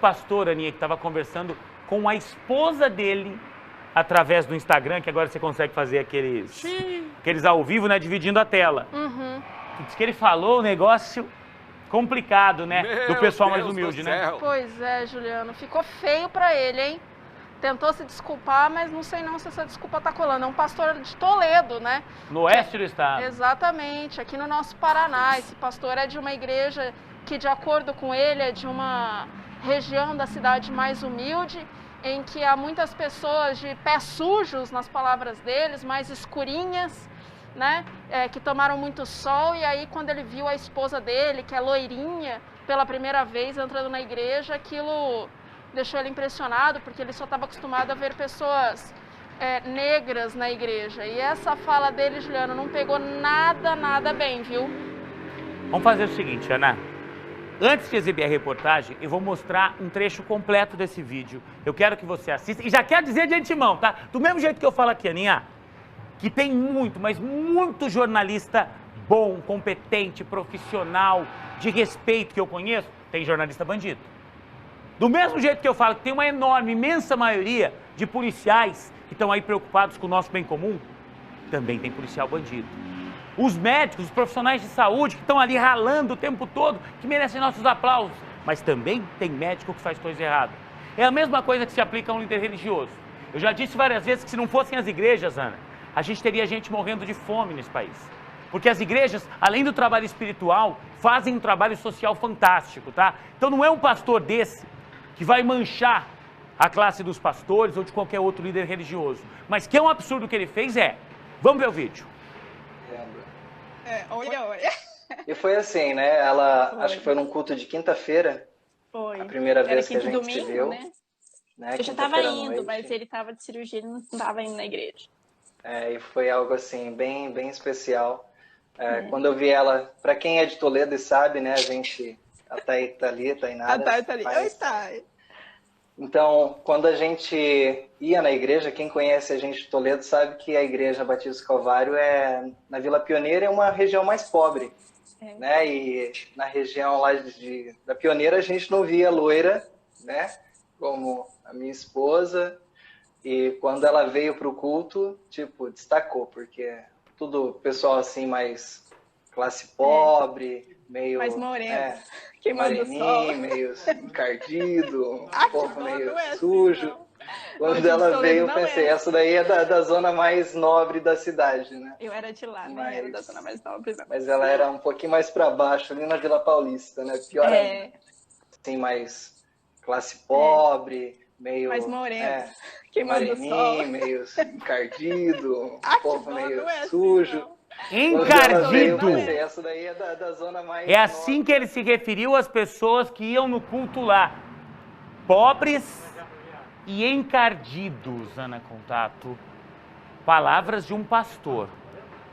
Pastor, Aninha, que estava conversando com a esposa dele através do Instagram, que agora você consegue fazer aqueles ao vivo, né, dividindo a tela. Diz que ele falou um negócio complicado, né, do pessoal mais humilde, né? Pois é, Juliano, ficou feio pra ele, hein? Tentou se desculpar, mas não sei não se essa desculpa tá colando. É um pastor de Toledo, né? No oeste do estado. Exatamente, aqui no nosso Paraná. Esse pastor é de uma igreja que, de acordo com ele, é de uma região da cidade mais humilde, em que há muitas pessoas de pés sujos, nas palavras deles, mais escurinhas, né? Que tomaram muito sol, e aí quando ele viu a esposa dele, que é loirinha, pela primeira vez entrando na igreja, aquilo deixou ele impressionado, porque ele só estava acostumado a ver pessoas negras na igreja. E essa fala dele, Juliano, não pegou nada bem, viu? Vamos fazer o seguinte, Ana. Antes de exibir a reportagem, eu vou mostrar um trecho completo desse vídeo. Eu quero que você assista. E já quero dizer de antemão, tá? Do mesmo jeito que eu falo aqui, Aninha, que tem muito, mas muito jornalista bom, competente, profissional, de respeito que eu conheço, tem jornalista bandido. Do mesmo jeito que eu falo que tem uma enorme, imensa maioria de policiais que estão aí preocupados com o nosso bem comum, também tem policial bandido. Os médicos, os profissionais de saúde que estão ali ralando o tempo todo, que merecem nossos aplausos, mas também tem médico que faz coisa errada. É a mesma coisa que se aplica a um líder religioso. Eu já disse várias vezes que se não fossem as igrejas, Ana, a gente teria gente morrendo de fome nesse país. Porque as igrejas, além do trabalho espiritual, fazem um trabalho social fantástico, tá? Então não é um pastor desse que vai manchar a classe dos pastores ou de qualquer outro líder religioso. Mas que é um absurdo o que ele fez Vamos ver o vídeo. Olha. E foi assim, né? Acho que foi num culto de quinta-feira. Foi. A primeira vez que a gente domingo, se viu. Né? Eu já estava indo, mas ele estava de cirurgia, ele não estava indo na igreja. E foi algo assim, bem especial. Quando eu vi ela, para quem é de Toledo e sabe, né? A gente, a Thay tá ali, a Tainara. A Thay tá ali. Oi, Thay. Então, quando a gente ia na igreja, quem conhece a gente de Toledo sabe que a igreja Batista do Calvário na Vila Pioneira, é uma região mais pobre. Né? E na região lá da Pioneira a gente não via loira, né? Como a minha esposa. E quando ela veio para o culto, destacou, porque tudo pessoal assim mais classe pobre, meio mais moreno, moreninho, meio encardido, um pouco meio sujo. Quando ela veio, eu pensei, essa daí é da zona mais nobre da cidade, né? Eu era de lá, né? Era da zona mais nobre. Não. Mas ela era um pouquinho mais para baixo, ali na Vila Paulista, né? Pior ainda. Assim, mais classe pobre, meio mais moreno, moreninho, meio encardido, um pouco meio sujo. Encardido! Essa daí é da zona mais... É assim que ele se referiu às pessoas que iam no culto lá. Pobres e encardidos, Ana Contato. Palavras de um pastor.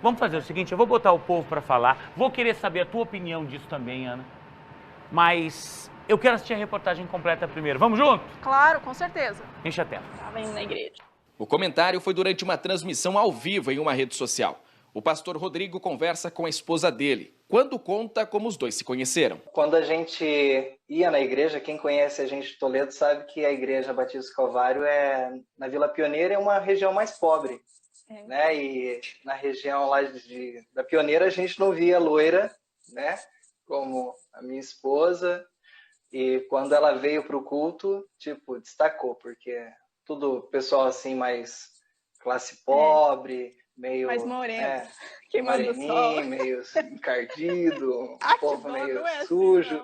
Vamos fazer o seguinte, eu vou botar o povo para falar. Vou querer saber a tua opinião disso também, Ana. Mas eu quero assistir a reportagem completa primeiro. Vamos junto? Claro, com certeza. Enche a tela. Estava indo na igreja. O comentário foi durante uma transmissão ao vivo em uma rede social. O pastor Rodrigo conversa com a esposa dele, quando conta como os dois se conheceram. Quando a gente ia na igreja, quem conhece a gente de Toledo sabe que a igreja Batista do Calvário na Vila Pioneira, é uma região mais pobre. Né? E na região lá da Pioneira a gente não via loira, né? Como a minha esposa. E quando ela veio para o culto, destacou, porque tudo pessoal assim mais classe pobre, meio mais moreno, moreninho, meio encardido, um pouco meio sujo.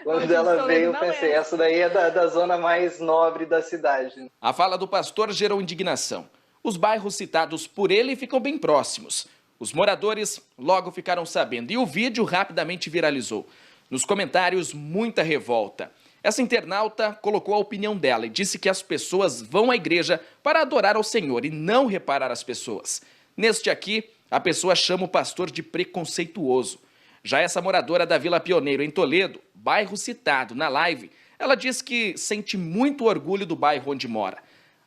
Quando ela veio, eu pensei, essa daí é da zona mais nobre da cidade. A fala do pastor gerou indignação. Os bairros citados por ele ficam bem próximos. Os moradores logo ficaram sabendo e o vídeo rapidamente viralizou. Nos comentários, muita revolta. Essa internauta colocou a opinião dela e disse que as pessoas vão à igreja para adorar ao Senhor e não reparar as pessoas. Neste aqui, a pessoa chama o pastor de preconceituoso. Já essa moradora da Vila Pioneiro, em Toledo, bairro citado na live, ela diz que sente muito orgulho do bairro onde mora.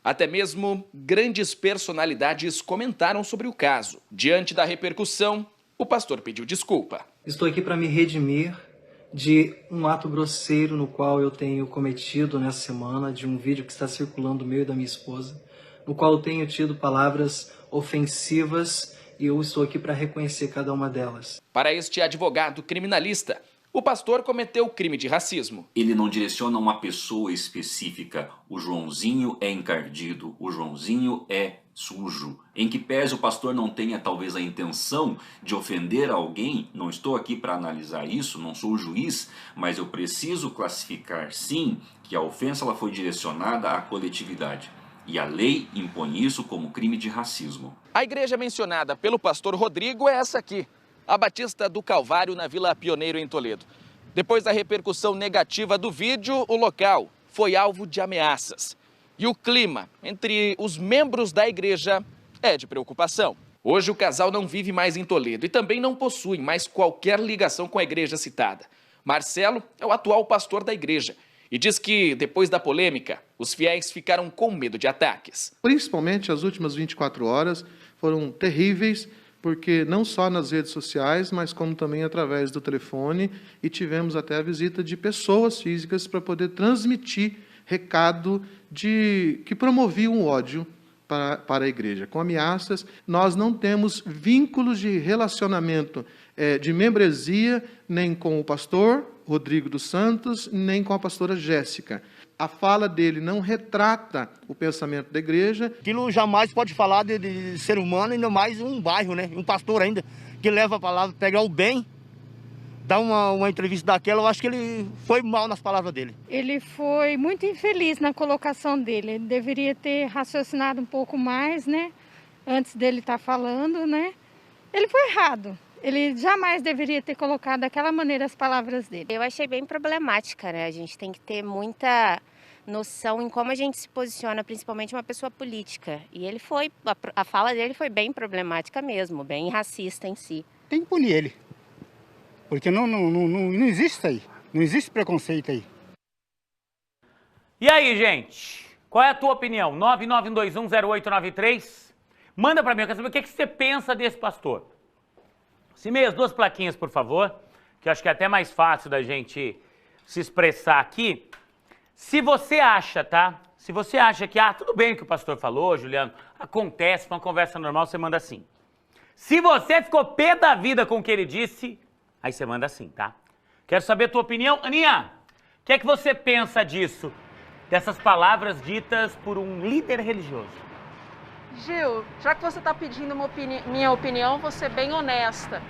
Até mesmo grandes personalidades comentaram sobre o caso. Diante da repercussão, o pastor pediu desculpa. Estou aqui para me redimir de um ato grosseiro no qual eu tenho cometido nessa semana, de um vídeo que está circulando meu e da minha esposa, no qual eu tenho tido palavras ofensivas e eu estou aqui para reconhecer cada uma delas. Para este advogado criminalista, o pastor cometeu crime de racismo. Ele não direciona uma pessoa específica. O Joãozinho é encardido, o Joãozinho é sujo. Em que pese o pastor não tenha talvez a intenção de ofender alguém, não estou aqui para analisar isso, não sou o juiz, mas eu preciso classificar sim que a ofensa ela foi direcionada à coletividade. E a lei impõe isso como crime de racismo. A igreja mencionada pelo pastor Rodrigo é essa aqui, a Batista do Calvário, na Vila Pioneiro, em Toledo. Depois da repercussão negativa do vídeo, o local foi alvo de ameaças. E o clima entre os membros da igreja é de preocupação. Hoje o casal não vive mais em Toledo e também não possui mais qualquer ligação com a igreja citada. Marcelo é o atual pastor da igreja e diz que, depois da polêmica, os fiéis ficaram com medo de ataques. Principalmente as últimas 24 horas foram terríveis, porque não só nas redes sociais, mas como também através do telefone, e tivemos até a visita de pessoas físicas para poder transmitir recado que promoviam o ódio para a igreja. Com ameaças, nós não temos vínculos de relacionamento de membresia, nem com o pastor Rodrigo dos Santos, nem com a pastora Jéssica. A fala dele não retrata o pensamento da igreja. Aquilo jamais pode falar de ser humano, ainda mais um bairro, né? Um pastor ainda, que leva a palavra, pegar o bem, dar uma entrevista daquela, eu acho que ele foi mal nas palavras dele. Ele foi muito infeliz na colocação dele. Ele deveria ter raciocinado um pouco mais, né? Antes dele estar falando, né? Ele foi errado. Ele jamais deveria ter colocado daquela maneira as palavras dele. Eu achei bem problemática, né? A gente tem que ter muita noção em como a gente se posiciona, principalmente uma pessoa política. E ele foi, a fala dele foi bem problemática mesmo, bem racista em si. Tem que punir ele, porque não existe isso aí, não existe preconceito aí. E aí, gente? Qual é a tua opinião? 991210893? Manda pra mim, eu quero saber o que você pensa desse pastor. Cimei as duas plaquinhas, por favor, que eu acho que é até mais fácil da gente se expressar aqui. Se você acha, tá? Se você acha que, tudo bem o que o pastor falou, Juliano, acontece, foi uma conversa normal, você manda assim. Se você ficou pé da vida com o que ele disse, aí você manda assim, tá? Quero saber a tua opinião. Aninha, o que é que você pensa disso? Dessas palavras ditas por um líder religioso? Gil, já que você está pedindo minha opinião, vou ser bem honesta.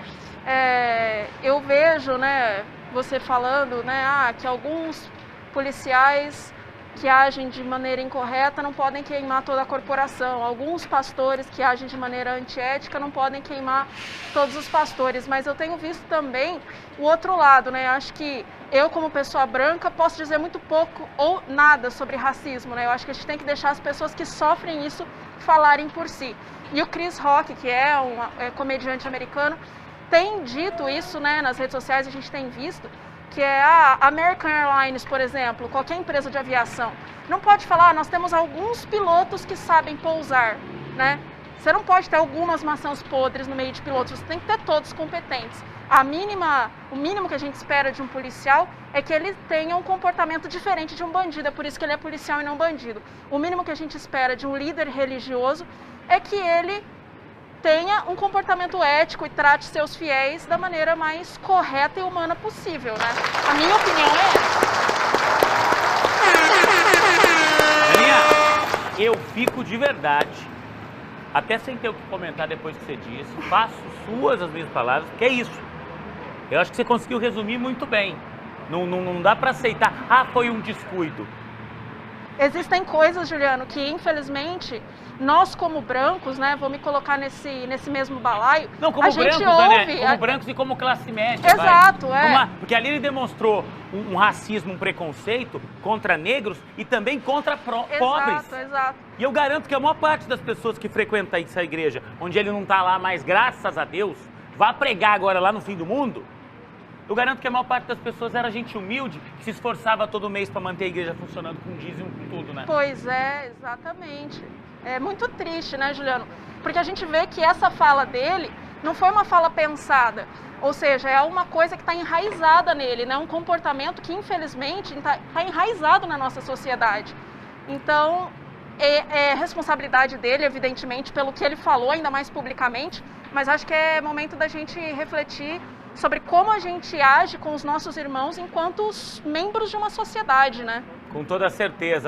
Eu vejo, né, você falando, né, que alguns policiais que agem de maneira incorreta não podem queimar toda a corporação. Alguns pastores que agem de maneira antiética não podem queimar todos os pastores. Mas eu tenho visto também o outro lado, né? Acho que eu, como pessoa branca, posso dizer muito pouco ou nada sobre racismo, né? Eu acho que a gente tem que deixar as pessoas que sofrem isso falarem por si. E o Chris Rock, que é um comediante americano, tem dito isso, né, nas redes sociais, a gente tem visto, que é a American Airlines, por exemplo, qualquer empresa de aviação, não pode falar, nós temos alguns pilotos que sabem pousar, né? Você não pode ter algumas maçãs podres no meio de pilotos, você tem que ter todos competentes. O mínimo que a gente espera de um policial é que ele tenha um comportamento diferente de um bandido, é por isso que ele é policial e não bandido. O mínimo que a gente espera de um líder religioso é que ele tenha um comportamento ético e trate seus fiéis da maneira mais correta e humana possível, né? A minha opinião é essa. Aninha, eu fico de verdade, até sem ter o que comentar depois que você disse, faço suas as minhas palavras, porque é isso. Eu acho que você conseguiu resumir muito bem. Não dá para aceitar, foi um descuido. Existem coisas, Juliano, que infelizmente nós como brancos, né, vou me colocar nesse mesmo balaio, não, como a gente brancos, ouve... né? Como brancos e como classe média. Exato, Porque ali ele demonstrou um racismo, um preconceito contra negros e também contra pobres. Exato. E eu garanto que a maior parte das pessoas que frequentam essa igreja, onde ele não está lá mais, graças a Deus, vai pregar agora lá no fim do mundo, eu garanto que a maior parte das pessoas era gente humilde, que se esforçava todo mês para manter a igreja funcionando com dízimo, com tudo, né? Pois é, exatamente. É muito triste, né, Juliano? Porque a gente vê que essa fala dele não foi uma fala pensada. Ou seja, é uma coisa que está enraizada nele, né? Um comportamento que, infelizmente, está enraizado na nossa sociedade. Então, é responsabilidade dele, evidentemente, pelo que ele falou, ainda mais publicamente, mas acho que é momento da gente refletir sobre como a gente age com os nossos irmãos enquanto membros de uma sociedade, né? Com toda certeza.